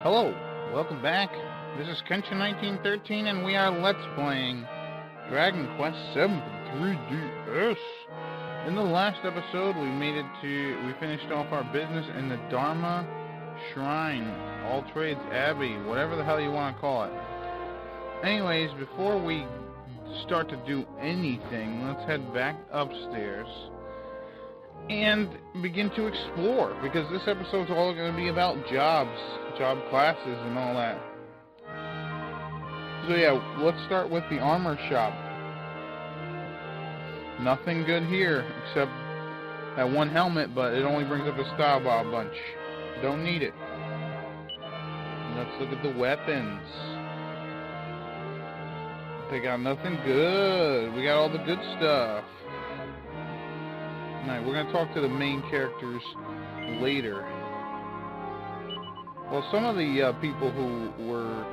Hello, welcome back. This is Kenshin1913 and we are Let's Playing Dragon Quest VII for 3DS. In the last episode, we finished off our business in the Dharma Shrine, All Trades Abbey, whatever the hell you want to call it. Anyways, before we start to do anything, let's head back upstairs and begin to explore, because this episode's all going to be about job classes and all that. So yeah, let's start with the armor shop. Nothing good here except that one helmet, but it only brings up a style ball bunch. Don't need it. Let's look at the weapons. They got nothing good. We got all the good stuff. Alright, we're going to talk to the main characters later. Well, some of the people who were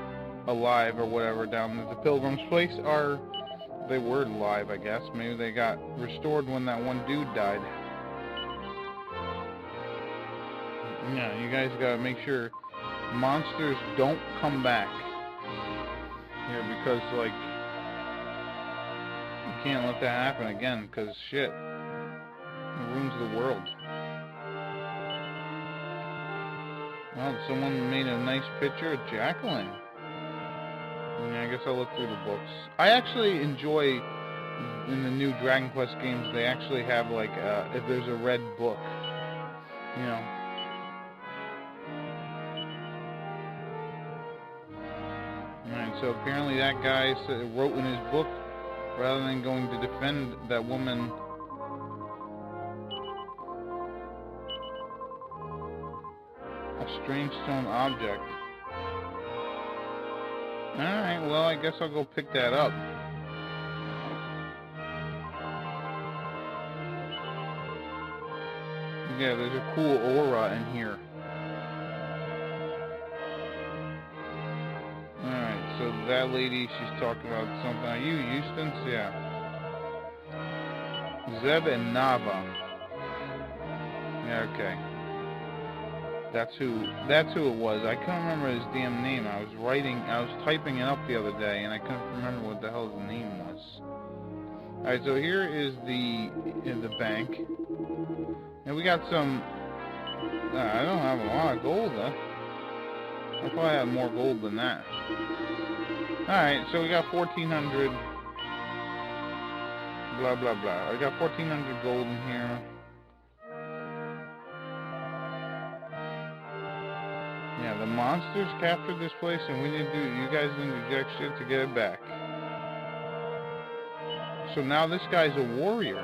alive or whatever down at the Pilgrim's Place they were alive, I guess. Maybe they got restored when that one dude died. Yeah, you guys gotta make sure monsters don't come back here, because, like, you can't let that happen again, because shit, it ruins the world. Well, someone made a nice picture of Jacqueline. Yeah, I guess I'll look through the books. I actually enjoy, in the new Dragon Quest games, they actually have, like, if there's a red book, you know. Alright, so apparently that guy wrote in his book, rather than going to defend that woman, a strange stone object. Alright, well, I guess I'll go pick that up. Yeah, there's a cool aura in here. Alright, so that lady, she's talking about something. Are you Eustace? Yeah. Zeb and Nava. Yeah, okay. That's who it was. I couldn't remember his damn name. I was typing it up the other day, and I couldn't remember what the hell his name was. Alright, so here is the bank. And we got some, I don't have a lot of gold, though. I probably have more gold than that. Alright, so we got 1,400, blah, blah, blah. I got 1,400 gold in here. Yeah, the monsters captured this place, and you guys need to jack shit to get it back. So now this guy's a warrior.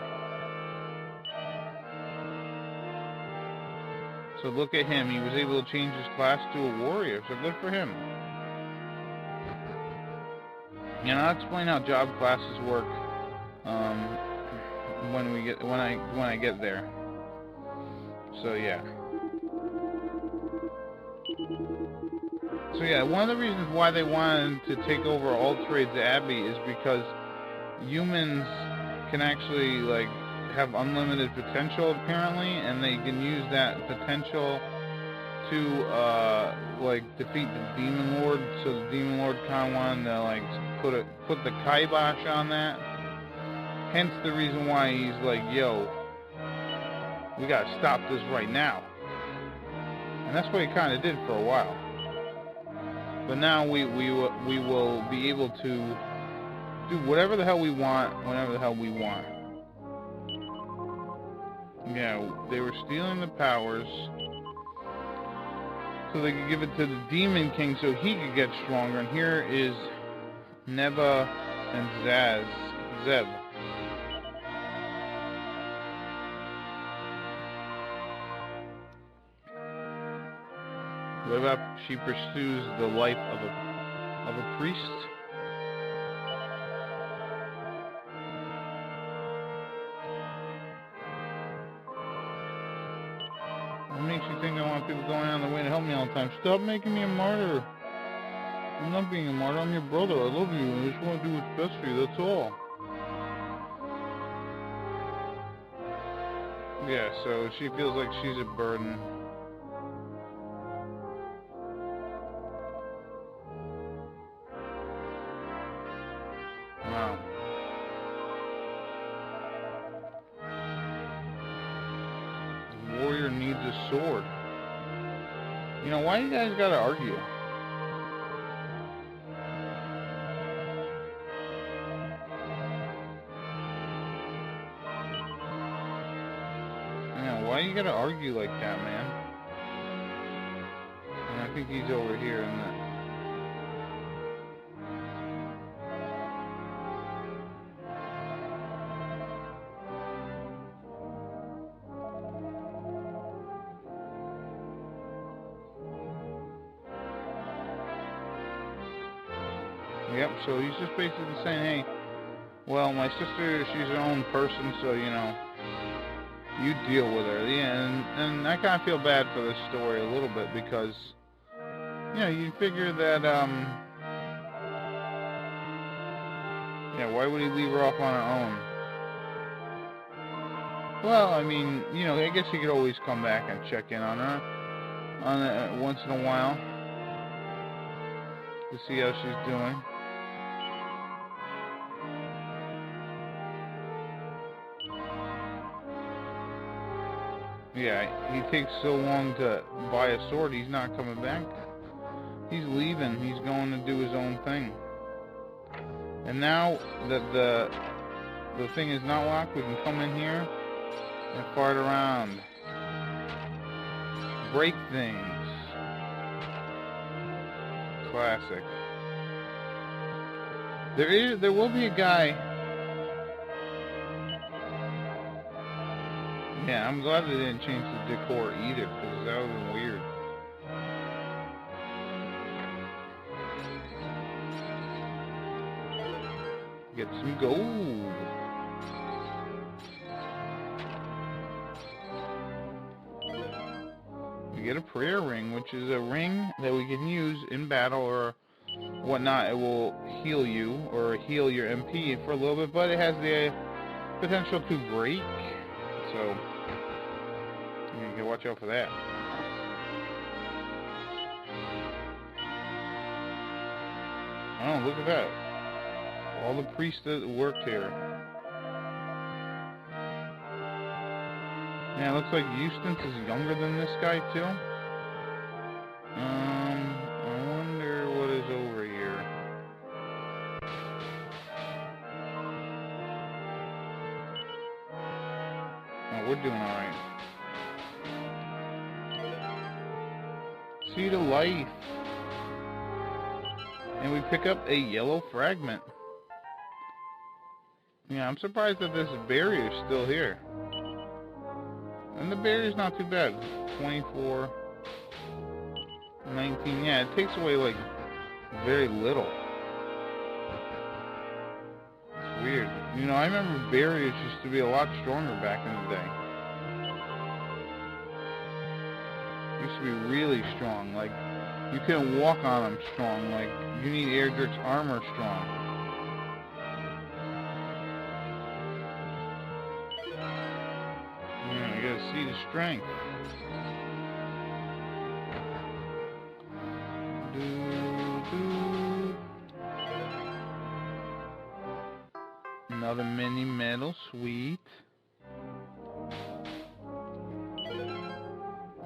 So look at him, he was able to change his class to a warrior, so good for him. And I'll explain how job classes work when I get there. So yeah. So yeah, one of the reasons why they wanted to take over All Trades Abbey is because humans can actually, like, have unlimited potential, apparently, and they can use that potential to, like, defeat the Demon Lord. So the Demon Lord kind of wanted to, like, put the kibosh on that. Hence the reason why he's like, yo, we gotta stop this right now. And that's what he kind of did for a while. But now we will be able to do whatever the hell we want, whenever the hell we want. Yeah, they were stealing the powers so they could give it to the Demon King so he could get stronger. And here is Neva and Zeb. What about she pursues the life of a priest? What makes you think I want people going out of the way to help me all the time? Stop making me a martyr. I'm not being a martyr, I'm your brother. I love you, and I just want to do what's best for you, that's all. Yeah, so she feels like she's a burden. sword. You know, why you guys gotta argue? Yeah, why you gotta argue like that, man? And I think he's over here in that. Yep, so he's just basically saying, hey, well, my sister, she's her own person, so, you know, you deal with her. Yeah, and I kind of feel bad for this story a little bit because, you know, you figure that, yeah, why would he leave her off on her own? Well, I mean, you know, I guess he could always come back and check in on her once in a while to see how she's doing. Yeah, he takes so long to buy a sword, he's not coming back. He's leaving, he's going to do his own thing. And now that the thing is not locked, we can come in here and fart around. Break things. Classic. There will be a guy. Yeah, I'm glad they didn't change the decor either, because that would have been weird. Get some gold. We get a prayer ring, which is a ring that we can use in battle or whatnot. It will heal you or heal your MP for a little bit, but it has the potential to break. So you can watch out for that. Oh, look at that. All the priests that worked here. Yeah, it looks like Eustace is younger than this guy too. I wonder what is over here. Oh, we're doing alright. Seed of life. And we pick up a yellow fragment. Yeah, I'm surprised that this barrier is still here. And the barrier's not too bad. 24, 19. Yeah, it takes away like very little. It's weird. You know, I remember barriers used to be a lot stronger back in the day. Used to be really strong. Like, you couldn't walk on them strong. Like, you need Erdrick's armor strong. Yeah, you gotta see the strength. Another mini medal, sweet.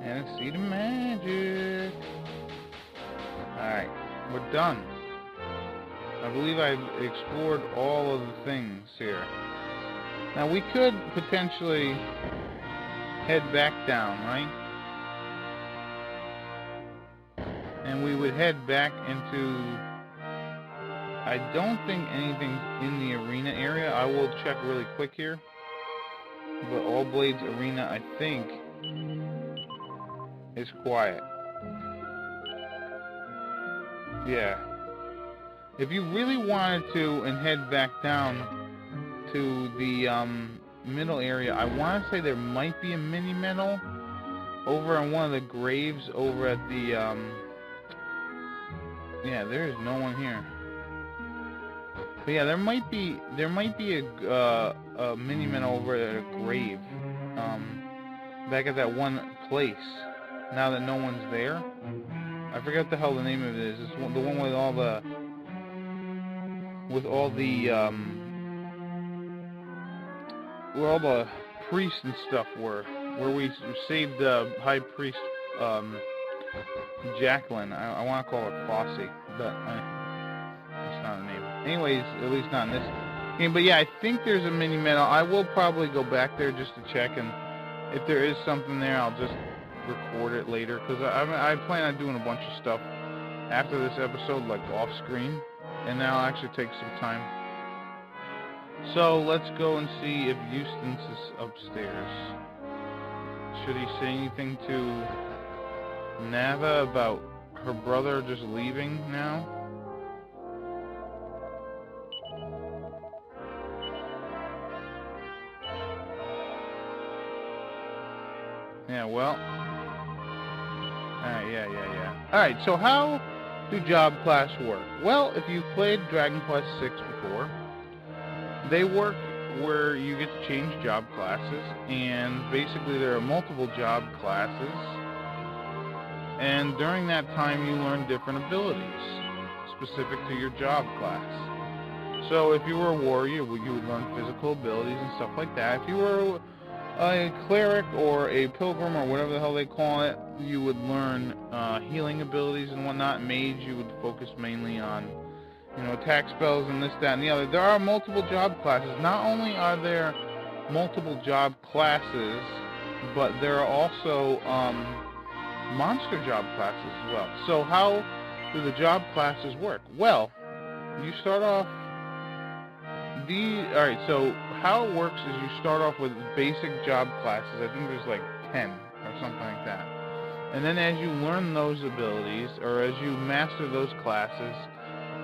And a seed of magic. Alright, we're done. I believe I've explored all of the things here. Now we could potentially head back down, right? And we would head back into... I don't think anything's in the arena area. I will check really quick here. But All Blades Arena, I think, is quiet. Yeah. If you really wanted to and head back down to the middle area, I want to say there might be a mini medal over on one of the graves over at the yeah, there is no one here. But yeah, there might be a mini medal over at a grave back at that one place. Now that no one's there, I forget what the hell the name of it is. It's the one with all the where all the priests and stuff were. where we saved High Priest Jacqueline. I want to call her Fossey, but that's not a name. Anyways, at least not in this game. But yeah, I think there's a mini medal. I will probably go back there just to check, and if there is something there, I'll just record it later, because I plan on doing a bunch of stuff after this episode, like off screen, and that'll actually take some time. So let's go and see if Eustace is upstairs. Should he say anything to Nava about her brother just leaving now? Yeah, well. Alright, yeah. Alright, so how do job class work? Well, if you've played Dragon Quest VI before, they work where you get to change job classes, and basically there are multiple job classes, and during that time you learn different abilities specific to your job class. So if you were a warrior, you would learn physical abilities and stuff like that. If you were a cleric or a pilgrim or whatever the hell they call it, you would learn healing abilities and whatnot. Mage, you would focus mainly on, you know, attack spells and this, that, and the other. There are multiple job classes. Not only are there multiple job classes, but there are also monster job classes as well. So how do the job classes work? Well, you start off alright, so how it works is you start off with basic job classes. I think there's like 10 or something like that. And then as you learn those abilities, or as you master those classes,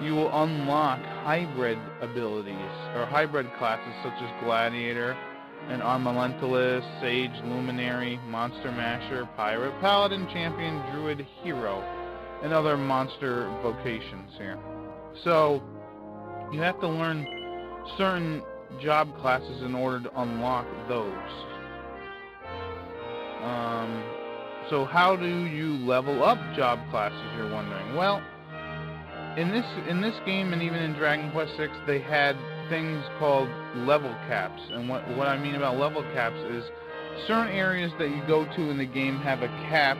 you will unlock hybrid abilities, or hybrid classes such as Gladiator, and Armamentalist, Sage, Luminary, Monster Masher, Pirate, Paladin, Champion, Druid, Hero, and other monster vocations here. So you have to learn certain job classes in order to unlock those. So how do you level up job classes, you're wondering? Well, in this game, and even in Dragon Quest VI, they had things called level caps. And what I mean about level caps is certain areas that you go to in the game have a cap.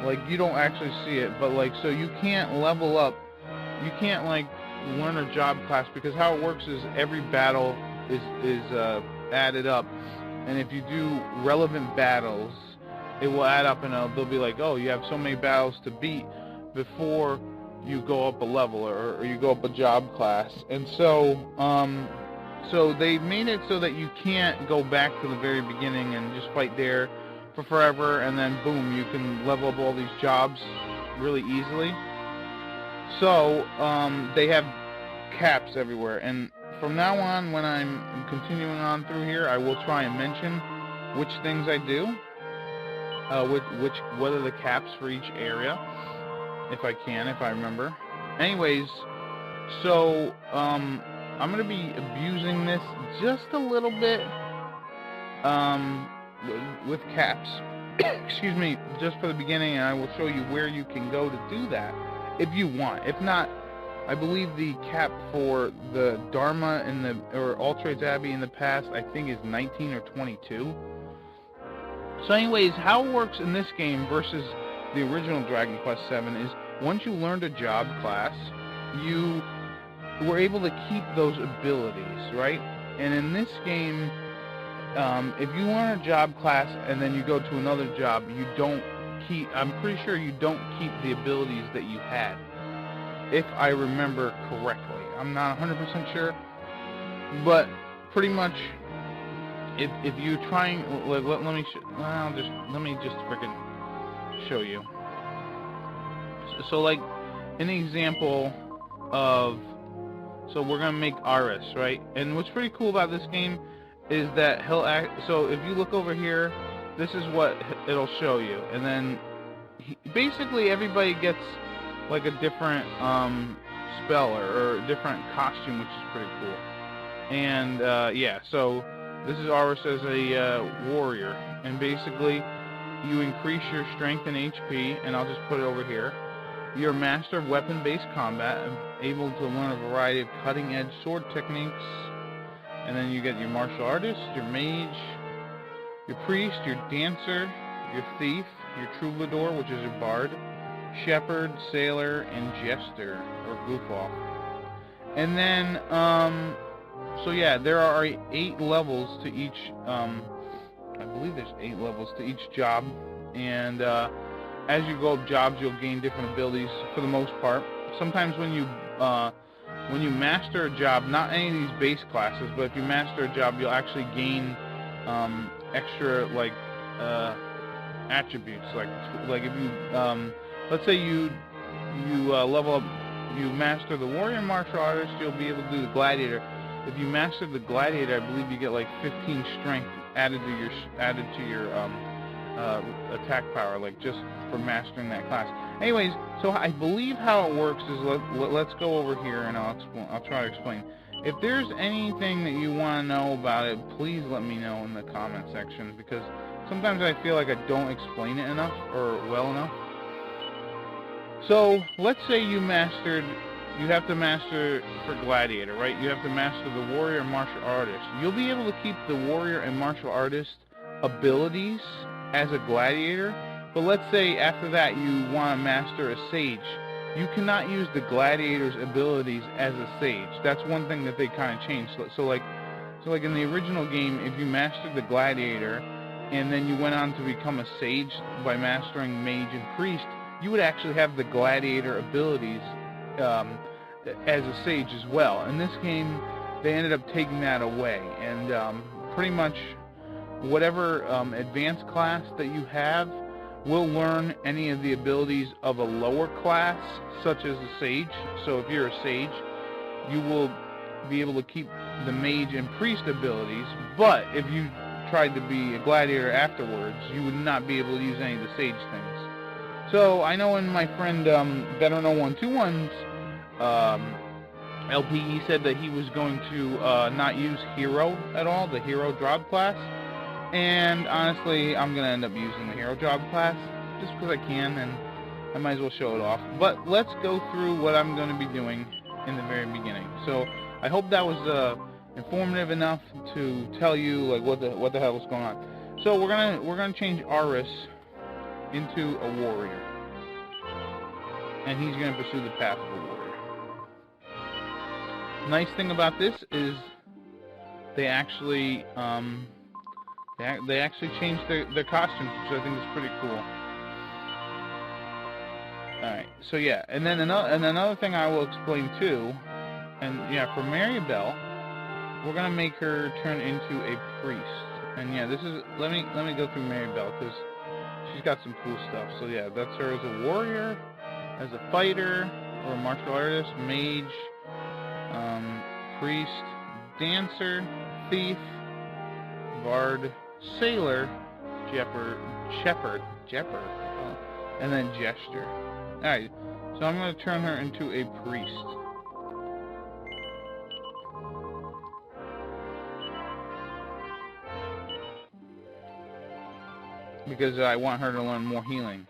Like, you don't actually see it, but like, so you can't level up, you can't like learn a job class, because how it works is every battle is added up, and if you do relevant battles, it will add up, and they'll be like, oh, you have so many battles to beat before you go up a level, or you go up a job class. And so so they made it so that you can't go back to the very beginning and just fight there for forever, and then boom, you can level up all these jobs really easily. So they have caps everywhere, and from now on, when I'm continuing on through here, I will try and mention which things I do, what are the caps for each area, if I can, if I remember. Anyways, so I'm going to be abusing this just a little bit with caps, excuse me, just for the beginning, and I will show you where you can go to do that if you want. If not, I believe the cap for the Dharma or All Trades Abbey in the past, I think, is 19 or 22. So anyways, how it works in this game versus the original Dragon Quest VII is, once you learned a job class, you were able to keep those abilities, right? And in this game, if you learn a job class and then you go to another job, you don't keep, I'm pretty sure you don't keep the abilities that you had, if I remember correctly. I'm not 100% sure, but pretty much, if you're trying, let me just freaking show you. So like an example of, so we're gonna make Aris, right? And what's pretty cool about this game is that he'll act. So if you look over here, this is what it'll show you, and then basically everybody gets like a different spell or a different costume, which is pretty cool. And yeah, so this is Aris as a warrior, and basically you increase your strength and HP, and I'll just put it over here. You're a master of weapon-based combat, able to learn a variety of cutting-edge sword techniques, and then you get your martial artist, your mage, your priest, your dancer, your thief, your troubadour, which is your bard, shepherd, sailor, and jester, or goof-off. And then, so yeah, there are 8 levels to each, I believe there's 8 levels to each job, and as you go up jobs, you'll gain different abilities for the most part. Sometimes when you master a job, not any of these base classes, but if you master a job, you'll actually gain extra, like, attributes. Like if you, let's say you level up, you master the warrior martial artist, you'll be able to do the gladiator. If you master the gladiator, I believe you get like 15 strength added to your attack power, like just for mastering that class. Anyways, so I believe how it works is let's go over here and I'll try to explain. If there's anything that you want to know about it, please let me know in the comment section, because sometimes I feel like I don't explain it enough or well enough. So let's say you have to master for gladiator, right? You have to master the warrior and martial artist. You'll be able to keep the warrior and martial artist abilities as a gladiator, but let's say after that you want to master a sage. You cannot use the gladiator's abilities as a sage. That's one thing that they kind of changed. So like in the original game, if you mastered the gladiator and then you went on to become a sage by mastering mage and priest, you would actually have the gladiator abilities as a sage as well. In this game, they ended up taking that away, and pretty much whatever advanced class that you have will learn any of the abilities of a lower class, such as a sage. So if you're a sage, you will be able to keep the mage and priest abilities, but if you tried to be a gladiator afterwards, you would not be able to use any of the sage things. So I know in my friend Veteran 0121's LP, he said that he was going to not use hero at all, the hero job class. And honestly, I'm going to end up using the hero job class just because I can, and I might as well show it off. But let's go through what I'm going to be doing in the very beginning. So I hope that was informative enough to tell you like what the hell is going on. So we're gonna change Aris into a warrior, and he's going to pursue the path of a warrior. Nice thing about this is they actually changed their costumes, which I think is pretty cool. Alright, so yeah, and then another thing I will explain too, and yeah, for Maribel, we're gonna make her turn into a priest. And yeah, this is let me go through Maribel because she's got some cool stuff. So yeah, that's her as a warrior, as a fighter, or a martial artist, mage, priest, dancer, thief, bard, sailor, shepherd, and then jester. Alright, so I'm going to turn her into a priest. Because I want her to learn more healing.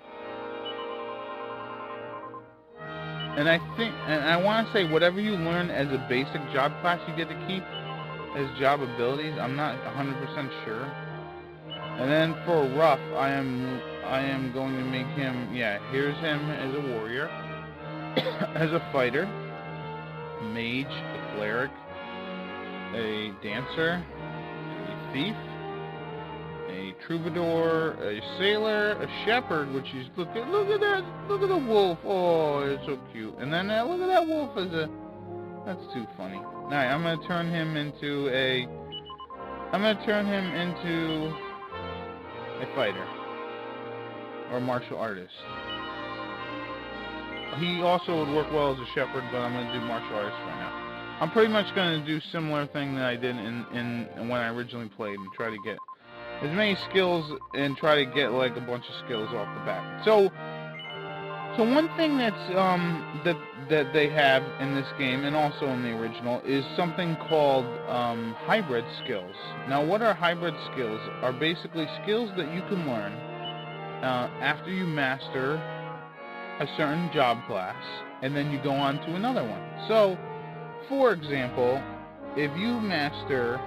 And I want to say whatever you learn as a basic job class you get to keep as job abilities. I'm not 100% sure. And then for Rough, I am going to make him, yeah, here's him as a warrior, as a fighter, a mage, a cleric, a dancer, a thief, a troubadour, a sailor, a shepherd, which is, look at the wolf, oh, it's so cute. And then look at that wolf that's too funny. Alright, I'm going to turn him into a fighter, or a martial artist. He also would work well as a shepherd, but I'm going to do martial artist right now. I'm pretty much going to do similar thing that I did in when I originally played, and try to get as many skills and try to get like a bunch of skills off the bat. So one thing that's that they have in this game, and also in the original, is something called hybrid skills. Now, what are hybrid skills? Are basically skills that you can learn after you master a certain job class, and then you go on to another one. So, for example, if you master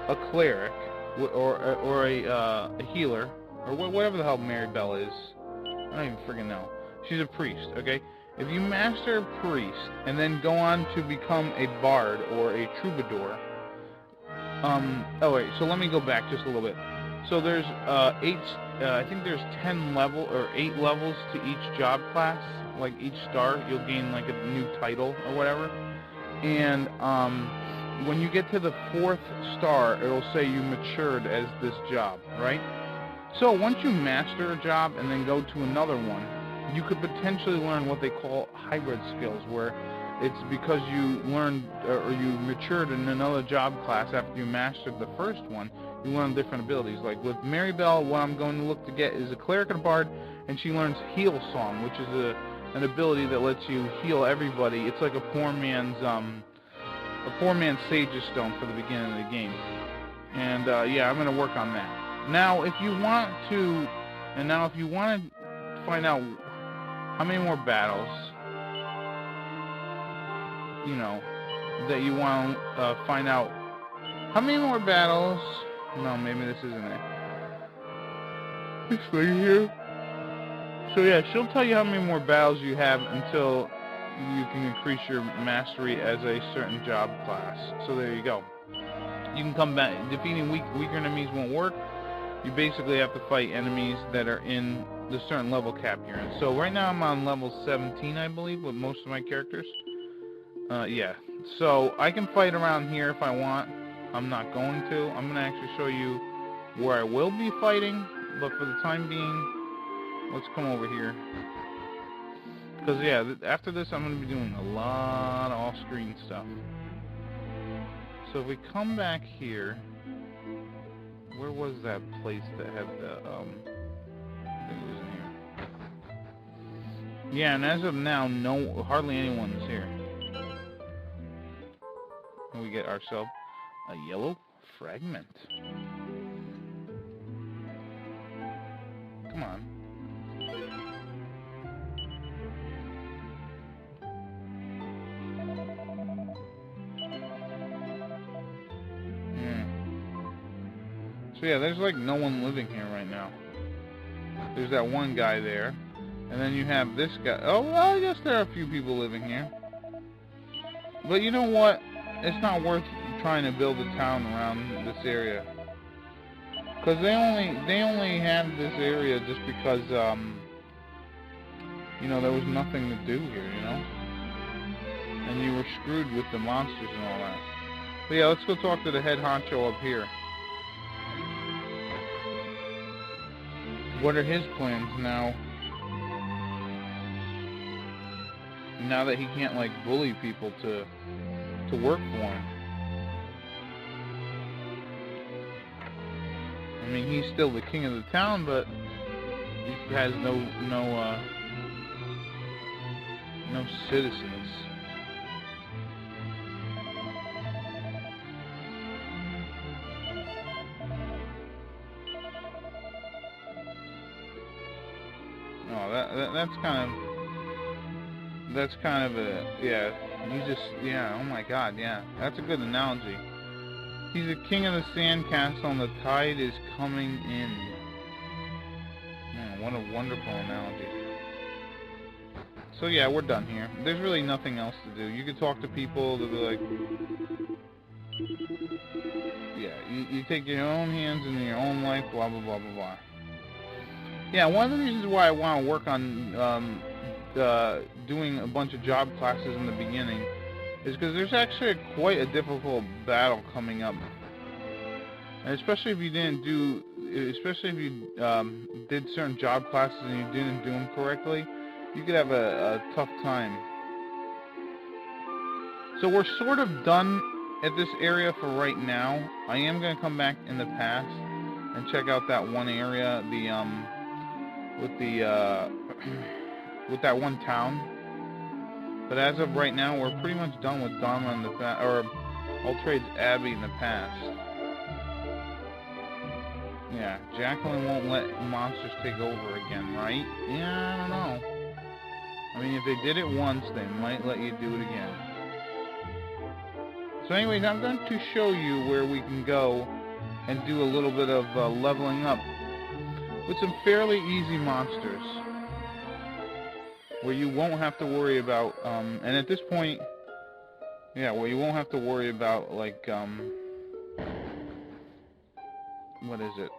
a cleric, or a healer, or whatever the hell Mary Bell is. I don't even freaking know. She's a priest, okay? If you master a priest and then go on to become a bard or a troubadour, oh wait, so let me go back just a little bit. So there's I think there's 8 levels to each job class. Like each star, you'll gain like a new title or whatever. And when you get to the 4th star, it'll say you matured as this job, right? So once you master a job and then go to another one, you could potentially learn what they call hybrid skills, where it's because you learned or you matured in another job class after you mastered the first one, you learn different abilities. Like with Mary Bell, what I'm going to look to get is a cleric and a bard, and she learns Heal Song, which is an ability that lets you heal everybody. It's like a poor man's Sage's Stone for the beginning of the game. And yeah, I'm going to work on that. Now, if you want to find out how many more battles, you know, that you want to find out how many more battles. No, maybe this isn't it. This right here. So yeah, she'll tell you how many more battles you have until you can increase your mastery as a certain job class. So there you go. You can come back. Defeating weaker enemies won't work. You basically have to fight enemies that are in the certain level cap you're in. So right now I'm on level 17, I believe, with most of my characters. Yeah. So I can fight around here if I want. I'm not going to. I'm going to actually show you where I will be fighting. But for the time being, let's come over here. Because, yeah, after this I'm going to be doing a lot of off-screen stuff. So if we come back here, where was that place that had the, I think it was in here. Yeah, and as of now, hardly anyone is here. And we get ourselves a yellow fragment. Come on. So yeah, there's like no one living here right now. There's that one guy there. And then you have this guy. Oh, well, I guess there are a few people living here. But you know what? It's not worth trying to build a town around this area. Because they only have this area just because, you know, there was nothing to do here, you know? And you were screwed with the monsters and all that. But yeah, let's go talk to the head honcho up here. What are his plans now? Now that he can't, like, bully people to work for him. I mean, he's still the king of the town, but he has no citizens. Oh, that's kind of a, yeah, oh my god, yeah, that's a good analogy. He's the king of the sandcastle and the tide is coming in. Man, what a wonderful analogy. So yeah, we're done here. There's really nothing else to do. You can talk to people, they'll be like, yeah, you take your own hands in your own life, blah, blah, blah, blah, blah. Yeah, one of the reasons why I want to work on doing a bunch of job classes in the beginning is because there's actually quite a difficult battle coming up, and especially if you did certain job classes and you didn't do them correctly, you could have a tough time. So we're sort of done at this area for right now. I am going to come back in the past and check out that one area, with that one town. But as of right now, we're pretty much done with Dharma in the past, or All-Trades Abbey in the past. Yeah, Jacqueline won't let monsters take over again, right? Yeah, I don't know. I mean, if they did it once, they might let you do it again. So anyways, I'm going to show you where we can go and do a little bit of leveling up with some fairly easy monsters, where you won't have to worry about, and at this point, yeah, where you won't have to worry about, like, what is it?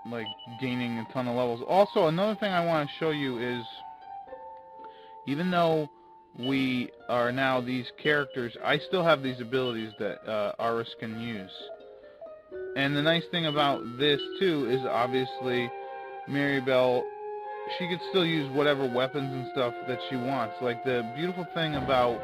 Like, gaining a ton of levels. Also, another thing I want to show you is, even though we are now these characters, I still have these abilities that Aris can use. And the nice thing about this, too, is obviously Maribel, she could still use whatever weapons and stuff that she wants. Like, the beautiful thing about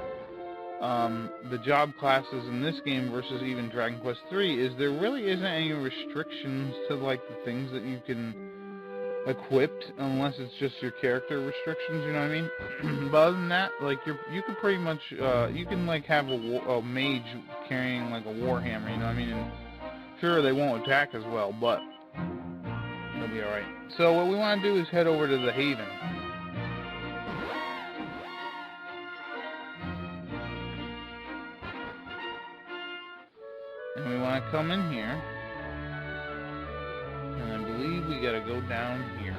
the job classes in this game versus even Dragon Quest III is there really isn't any restrictions to, like, the things that you can equip, unless it's just your character restrictions, you know what I mean? But other than that, like, you could pretty much, you can, like, have a mage carrying, like, a warhammer, you know what I mean? And sure, they won't attack as well, but they'll be alright. So what we want to do is head over to the Haven. And we want to come in here. And I believe we gotta go down here.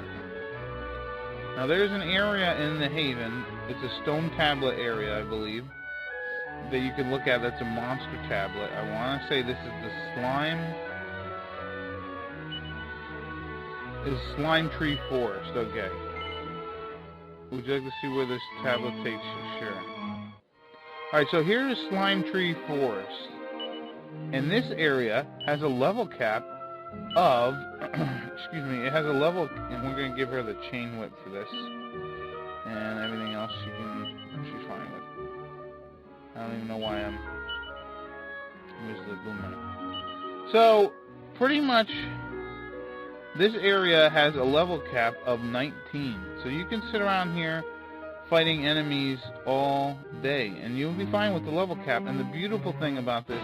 Now there's an area in the Haven, it's a stone tablet area, I believe, that you can look at that's a monster tablet. I want to say this is the Slime Tree Forest, okay. Would you like to see where this tablet takes you? Sure. Alright, so here's Slime Tree Forest. And this area has a level cap of, excuse me, it has a level, and we're going to give her the chain whip for this. And everything else she's fine with. I don't even know why where's the boomerang? So, pretty much, this area has a level cap of 19. So you can sit around here fighting enemies all day, and you'll be fine with the level cap. And the beautiful thing about this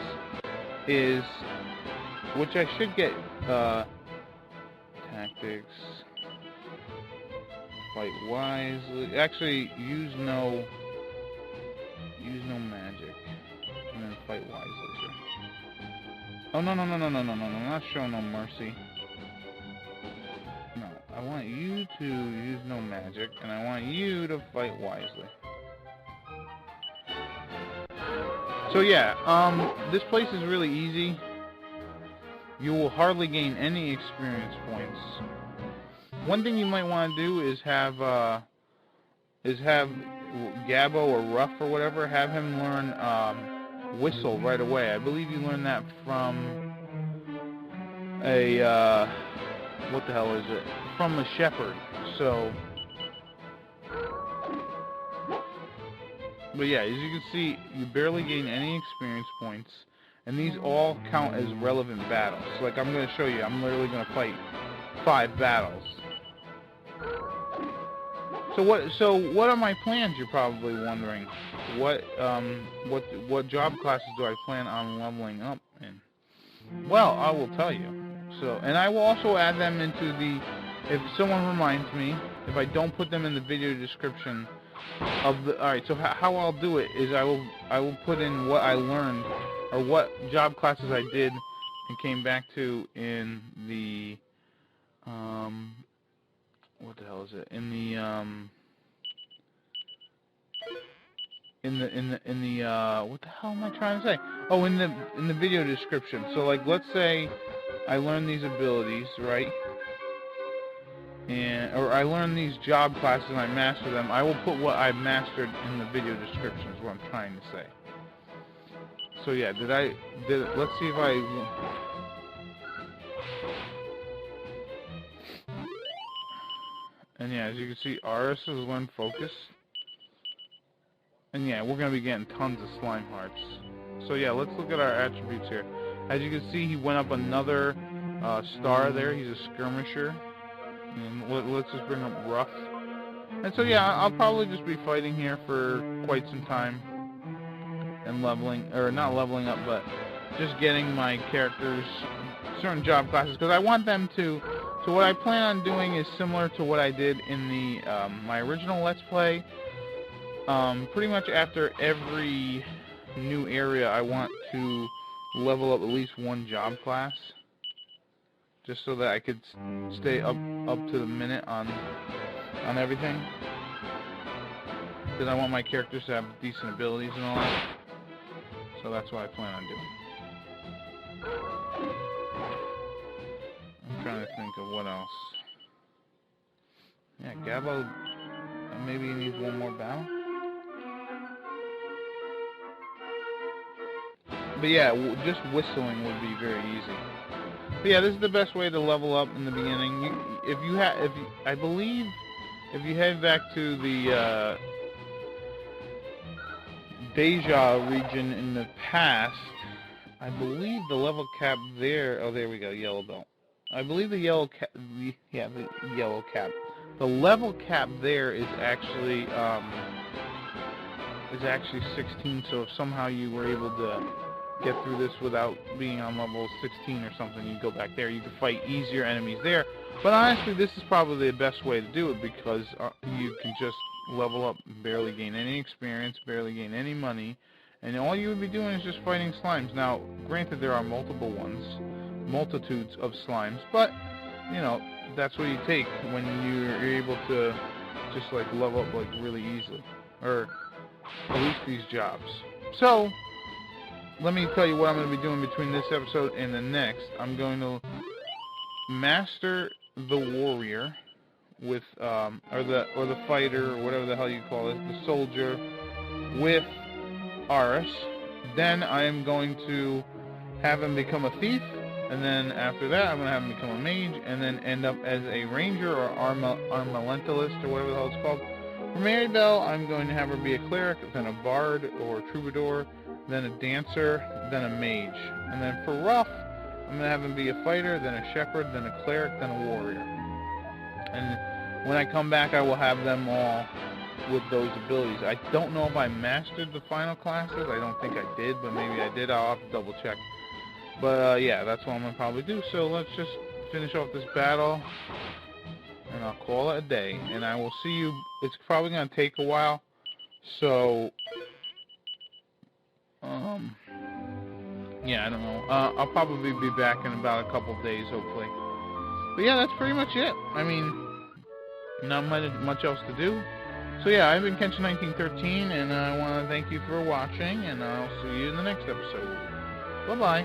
is, which I should get, tactics, fight wisely, actually use no magic, and then fight wisely, sure. Oh, no, not show no mercy. No, I want you to use no magic, and I want you to fight wisely. So yeah, this place is really easy. You will hardly gain any experience points. One thing you might want to do is have Gabbo or Ruff or whatever, have him learn Whistle right away. I believe you learn that from a what the hell is it? From a shepherd. So, but yeah, as you can see, you barely gain any experience points. And these all count as relevant battles. Like, I'm going to show you, I'm literally going to fight 5 battles. So what are my plans, you're probably wondering. What job classes do I plan on leveling up in? Well, I will tell you. So, and I will also add them into the, if someone reminds me, if I don't put them in the video description of the, alright, so how I'll do it is I will put in what I learned, or what job classes I did and came back to in the, what the hell is it? In the, what the hell am I trying to say? Oh, in the video description. So, like, let's say I learn these abilities, right? Or I learn these job classes and I master them. I will put what I mastered in the video description is what I'm trying to say. So yeah, let's see if I... And yeah, as you can see, Aris has learned Focus. And yeah, we're going to be getting tons of slime hearts. So yeah, let's look at our attributes here. As you can see, he went up another star there. He's a skirmisher. And let's just bring up Ruff. And so yeah, I'll probably just be fighting here for quite some time. And leveling, or not leveling up, but just getting my characters certain job classes. Because I want them to... So what I plan on doing is similar to what I did in the my original Let's Play. Pretty much after every new area, I want to level up at least one job class. just so that I could stay up to the minute on everything. Because I want my characters to have decent abilities and all that. So that's what I plan on doing. I'm trying to think of what else. Yeah, Gabo, maybe he needs one more battle. But yeah, just whistling would be very easy. But yeah, this is the best way to level up in the beginning. I believe, if you head back to the Deja region in the past, I believe the level cap there. Oh, there we go, yellow belt. I believe the yellow cap. Yeah, the yellow cap. The level cap there is actually 16. So if somehow you were able to get through this without being on level 16 or something, you go back there. You can fight easier enemies there. But honestly, this is probably the best way to do it because you can just level up, barely gain any experience, barely gain any money, and all you would be doing is just fighting slimes. Now, granted, there are multiple ones, multitudes of slimes, but you know, that's what you take when you're able to just like level up like really easily, or at least these jobs. So let me tell you what I'm going to be doing between this episode and the next. I'm going to master the warrior with or the fighter, or whatever the hell you call it, the soldier, with Aris. Then I am going to have him become a thief, and then after that I'm going to have him become a mage, and then end up as a ranger or armamentalist, or whatever the hell it's called. For Maribel, I'm going to have her be a cleric, then a bard or troubadour, then a dancer, then a mage. And then for Ruff, I'm going to have him be a fighter, then a shepherd, then a cleric, then a warrior. And when I come back, I will have them all with those abilities. I don't know if I mastered the final classes. I don't think I did, but maybe I did. I'll have to double check. But yeah, that's what I'm going to probably do. So let's just finish off this battle, and I'll call it a day. And I will see you. It's probably going to take a while. So, yeah, I don't know. I'll probably be back in about a couple days, hopefully. But yeah, that's pretty much it. I mean, not much else to do. So yeah, I've been Kenshin1913, and I want to thank you for watching, and I'll see you in the next episode. Bye-bye.